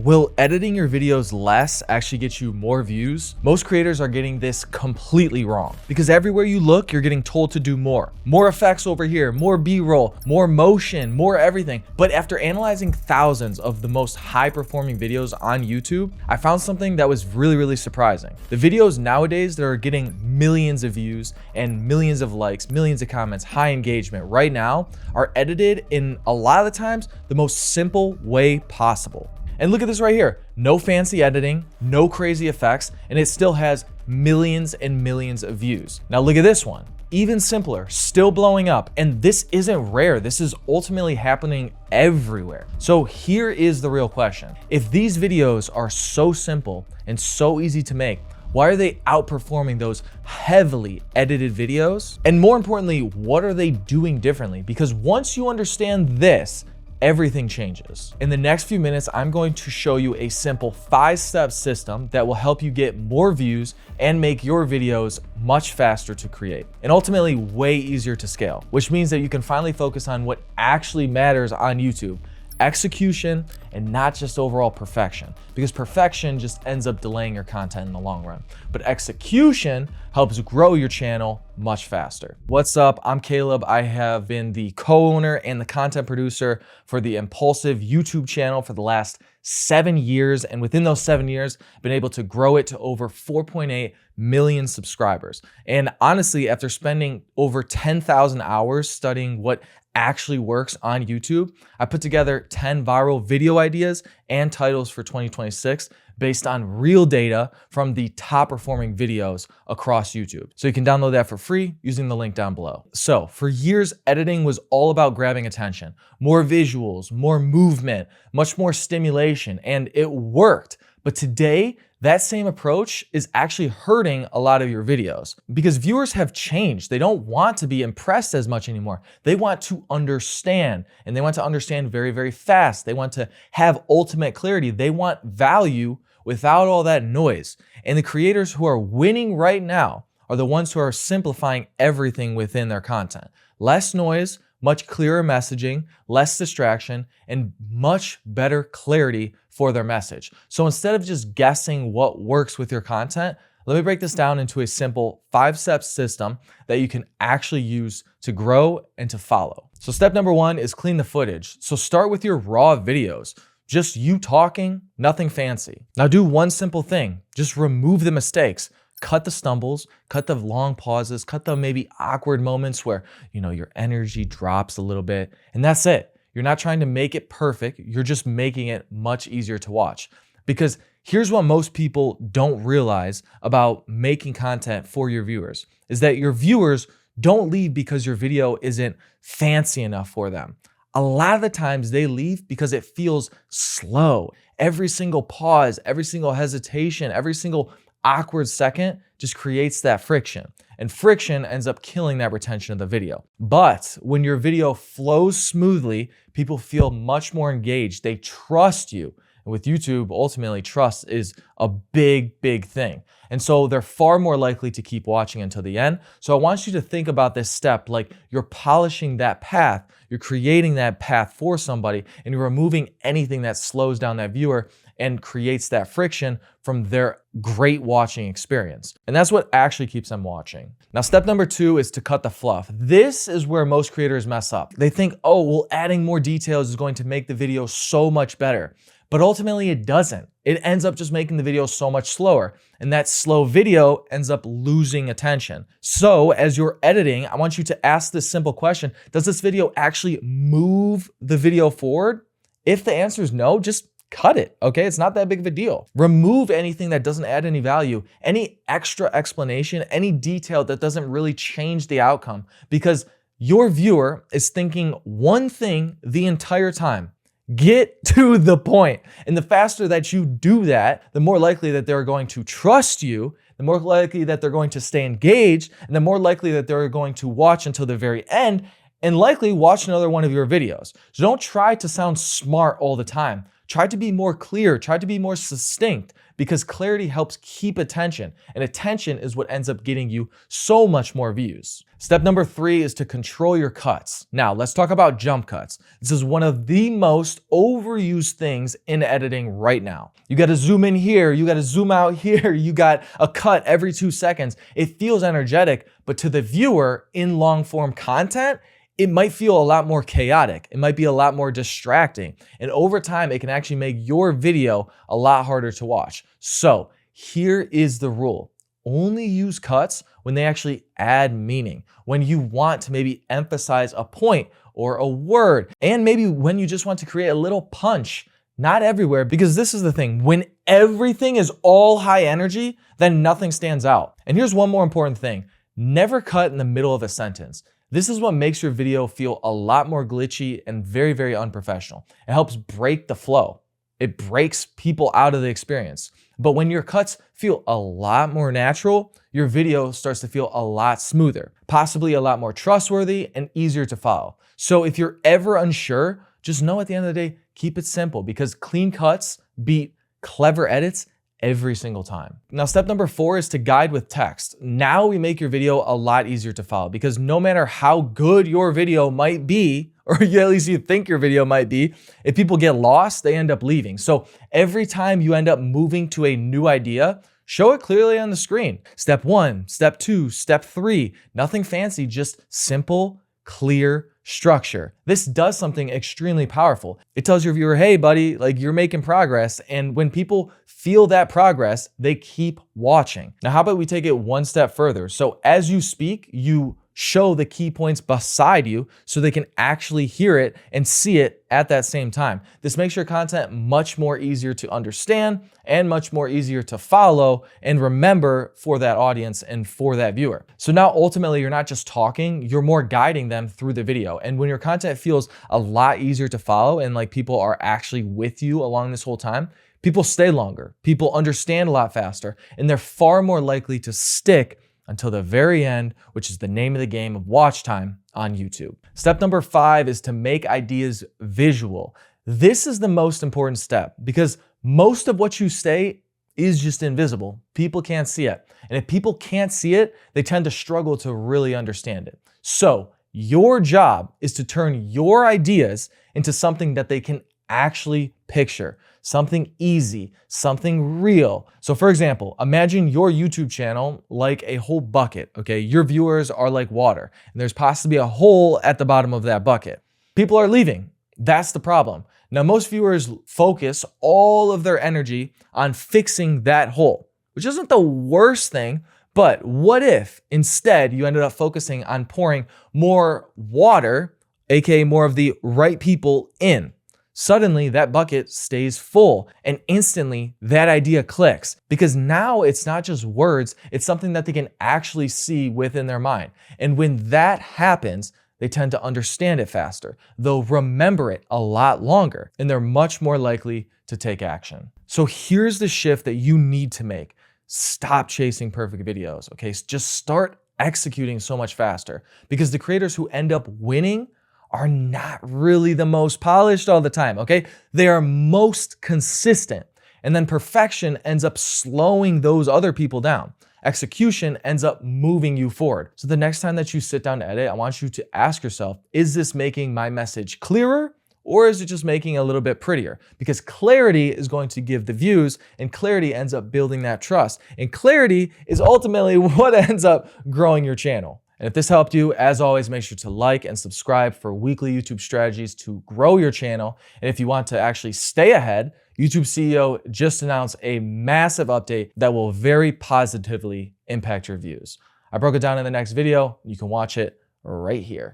Will editing your videos less actually get you more views? Most creators are getting this completely wrong because everywhere you look, you're getting told to do more. More effects over here, more B-roll, more motion, more everything. But after analyzing thousands of the most high-performing videos on YouTube, I found something that was really surprising. The videos nowadays that are getting millions of views and millions of likes, millions of comments, high engagement right now are edited in a lot of the times the most simple way possible. And look at this right here. No fancy editing, no crazy effects, and it still has millions and millions of views. Now look at this one. Even simpler, still blowing up. And this isn't rare. This is ultimately happening everywhere. So here is the real question. If these videos are so simple and so easy to make, why are they outperforming those heavily edited videos? And more importantly, what are they doing differently? Because once you understand this, everything changes. In the next few minutes, I'm going to show you a simple 5-step system that will help you get more views and make your videos much faster to create and ultimately way easier to scale, which means that you can finally focus on what actually matters on YouTube: execution and not just overall perfection, because perfection just ends up delaying your content in the long run. But execution helps grow your channel much faster. What's up? I'm Caleb. I have been the co-owner and the content producer for the Impulsive YouTube channel for the last 7 years. And within those 7 years, I've been able to grow it to over 4.8 million subscribers. And honestly, after spending over 10,000 hours studying what actually works on YouTube, I put together 10 viral video ideas and titles for 2026 based on real data from the top performing videos across YouTube. So you can download that for free using the link down below. So for years, editing was all about grabbing attention, more visuals, more movement, much more stimulation, and it worked. But today, that same approach is actually hurting a lot of your videos because viewers have changed. They don't want to be impressed as much anymore. They want to understand, and they want to understand very fast. They want to have ultimate clarity. They want value without all that noise. And the creators who are winning right now are the ones who are simplifying everything within their content. Less noise, much clearer messaging, less distraction, and much better clarity for their message. So instead of just guessing what works with your content, let me break this down into a simple 5-step system that you can actually use to grow and to follow. So step number 1 is clean the footage. So start with your raw videos. Just you talking, nothing fancy. Now do one simple thing. Just remove the mistakes. Cut the stumbles, cut the long pauses, cut the maybe awkward moments where, your energy drops a little bit, and that's it. You're not trying to make it perfect. You're just making it much easier to watch. Because here's what most people don't realize about making content for your viewers is that your viewers don't leave because your video isn't fancy enough for them. A lot of the times they leave because it feels slow. Every single pause, every single hesitation, every single awkward second just creates that friction, and friction ends up killing that retention of the video. But when your video flows smoothly, people feel much more engaged. They trust you. And with YouTube, ultimately, trust is a big thing. And so they're far more likely to keep watching until the end. So I want you to think about this step like you're polishing that path, you're creating that path for somebody, and you're removing anything that slows down that viewer and creates that friction from their great watching experience. And that's what actually keeps them watching. Now, step number 2 is to cut the fluff. This is where most creators mess up. They think, oh, well, adding more details is going to make the video so much better. But ultimately it doesn't. It ends up just making the video so much slower. And that slow video ends up losing attention. So as you're editing, I want you to ask this simple question: does this video actually move the video forward? If the answer is no, just cut it, okay? It's not that big of a deal. Remove anything that doesn't add any value, any extra explanation, any detail that doesn't really change the outcome, because your viewer is thinking one thing the entire time. Get to the point. And the faster that you do that, the more likely that they're going to trust you, the more likely that they're going to stay engaged, and the more likely that they're going to watch until the very end and likely watch another one of your videos. So don't try to sound smart all the time. Try to be more clear, try to be more succinct, because clarity helps keep attention, and attention is what ends up getting you so much more views. Step number 3 is to control your cuts. Now, let's talk about jump cuts. This is one of the most overused things in editing right now. You got to zoom in here, you got to zoom out here, you got a cut every 2 seconds. It feels energetic, but to the viewer in long form content, it might feel a lot more chaotic. It might be a lot more distracting. And over time, it can actually make your video a lot harder to watch. So here is the rule. Only use cuts when they actually add meaning, when you want to maybe emphasize a point or a word, and maybe when you just want to create a little punch. Not everywhere, because this is the thing. When everything is all high energy, then nothing stands out. And here's one more important thing. Never cut in the middle of a sentence. This is what makes your video feel a lot more glitchy and very, very unprofessional. It helps break the flow. It breaks people out of the experience. But when your cuts feel a lot more natural, your video starts to feel a lot smoother, possibly a lot more trustworthy and easier to follow. So if you're ever unsure, just know at the end of the day, keep it simple, because clean cuts beat clever edits every single time. Now, step number 4 is to guide with text. Now we make your video a lot easier to follow, because no matter how good your video might be, or at least you think your video might be, if people get lost, they end up leaving. So every time you end up moving to a new idea, show it clearly on the screen. Step 1, step 2, step 3, nothing fancy, just simple, clear structure. This does something extremely powerful. It tells your viewer, hey buddy, like you're making progress. And when people feel that progress, they keep watching. Now, how about we take it one step further? So as you speak, you show the key points beside you so they can actually hear it and see it at that same time. This makes your content much more easier to understand and much more easier to follow and remember for that audience and for that viewer. So now ultimately you're not just talking, you're more guiding them through the video. And when your content feels a lot easier to follow and like people are actually with you along this whole time, people stay longer, people understand a lot faster, and they're far more likely to stick until the very end, which is the name of the game of watch time on YouTube. Step number 5 is to make ideas visual. This is the most important step, because most of what you say is just invisible. People can't see it. And if people can't see it, they tend to struggle to really understand it. So your job is to turn your ideas into something that they can actually picture, something easy, something real. So for example, imagine your YouTube channel like a whole bucket, okay? Your viewers are like water, and there's possibly a hole at the bottom of that bucket. People are leaving. That's the problem. Now, most viewers focus all of their energy on fixing that hole, which isn't the worst thing, but what if instead you ended up focusing on pouring more water, aka more of the right people in? Suddenly that bucket stays full, and instantly that idea clicks, because now it's not just words, it's something that they can actually see within their mind. And when that happens, they tend to understand it faster. They'll remember it a lot longer, and they're much more likely to take action. So here's the shift that you need to make. Stop chasing perfect videos, okay? Just start executing so much faster, because the creators who end up winning are not really the most polished all the time, okay? They are most consistent. And then perfection ends up slowing those other people down. Execution ends up moving you forward. So the next time that you sit down to edit, I want you to ask yourself, is this making my message clearer, or is it just making it a little bit prettier? Because clarity is going to give the views, and clarity ends up building that trust. And clarity is ultimately what ends up growing your channel. And if this helped you, as always, make sure to like and subscribe for weekly YouTube strategies to grow your channel. And if you want to actually stay ahead, YouTube CEO just announced a massive update that will very positively impact your views. I broke it down in the next video. You can watch it right here.